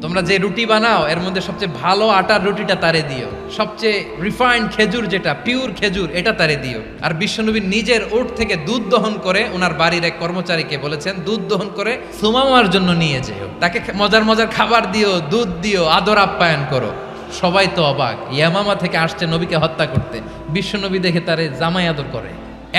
তোমরা যে রুটি বানাও এর মধ্যে সবচেয়ে ভালো আটার রুটিটা তারে দিও, সবচেয়ে রিফাইন্ড খেজুর যেটা পিওর খেজুর এটা তারে দিও। আর বিশ্বনবী নিজের উট থেকে দুধ দহন করে ওনার বাড়ির এক কর্মচারীকে বলেছেন দুধ দহন করে সুমামার জন্য নিয়ে যেও, তাকে মজার মজার খাবার দিও, দুধ দিও, আদর আপ্যায়ন করো। সবাই তো অবাক, ইয়ামামা থেকে আসছে নবীকে হত্যা করতে, বিশ্বনবী দেখে তারে জামাই আদর করে।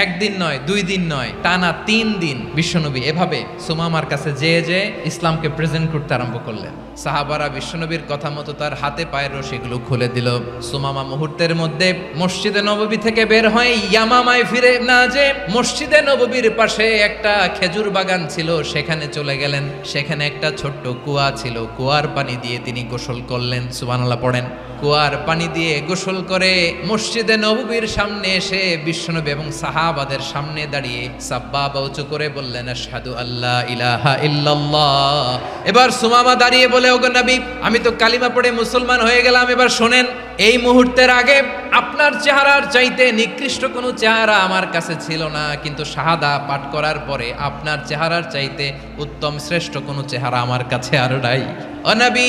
একদিন নয়, 2 দিন নয়, টানা 3 দিন বিশ্বনবী এভাবে সুমামার কাছে যেয়ে যেয়ে ইসলামকে প্রেজেন্ট করতে আরম্ভ করলেন। সাহাবারা বিশ্বনবীর কথা মতো তার হাতে পায়ের রশিগুলো খুলে দিল। সুমামা মুহূর্তের মধ্যে মসজিদে নববী থেকে বের হয়ে ইয়ামামায় ফিরে না যে মসজিদে নববীর পাশে একটা খেজুর বাগান ছিল সেখানে চলে গেলেন। সেখানে একটা ছোট্ট কুয়া ছিল, কুয়ার পানি দিয়ে তিনি গোসল করলেন। সুবহানাল্লাহ পড়েন। কুয়ার পানি দিয়ে গোসল করে মসজিদে নববীর সামনে এসে বিশ্বনবী এবং সাহাবাদের সামনে দাঁড়িয়ে সাব্বাবা উঁচু করে বললেন আশহাদু আল্লা ইলাহা ইল্লাল্লাহ। এবার সুমামা দাঁড়িয়ে বলে ওগো নবী, আমি তো কালিমা পড়ে মুসলমান হয়ে গেলাম, এবার শোনেন এই মুহূর্তের আগে আপনার চেহারার চাইতে নিকৃষ্ট কোনো চেহারা আমার কাছে ছিল না, কিন্তু শাহাদা পাঠ করার পরে আপনার চেহারার চাইতে উত্তম শ্রেষ্ঠ কোনো চেহারা আমার কাছে আর নাই। ও নবী,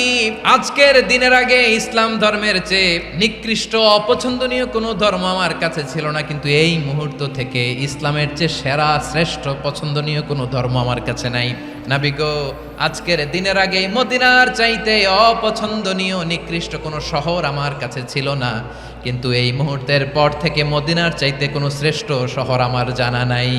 আজকের দিনের আগে ইসলাম ধর্মের চেয়ে নিকৃষ্ট অপছন্দনীয় কোনো ধর্ম আমার কাছে ছিল না, কিন্তু এই মুহূর্ত থেকে ইসলামের চেয়ে সেরা শ্রেষ্ঠ পছন্দনীয় কোনো ধর্ম আমার কাছে নাই। নবী গো, আজকের দিনের আগে মদিনার চাইতে অপছন্দনীয় নিকৃষ্ট কোনো শহর আমার কাছে ছিল না, কিন্তু এই মুহূর্তের পর থেকে মদিনার চাইতে কোনো শ্রেষ্ঠ শহর আমার জানা নাই।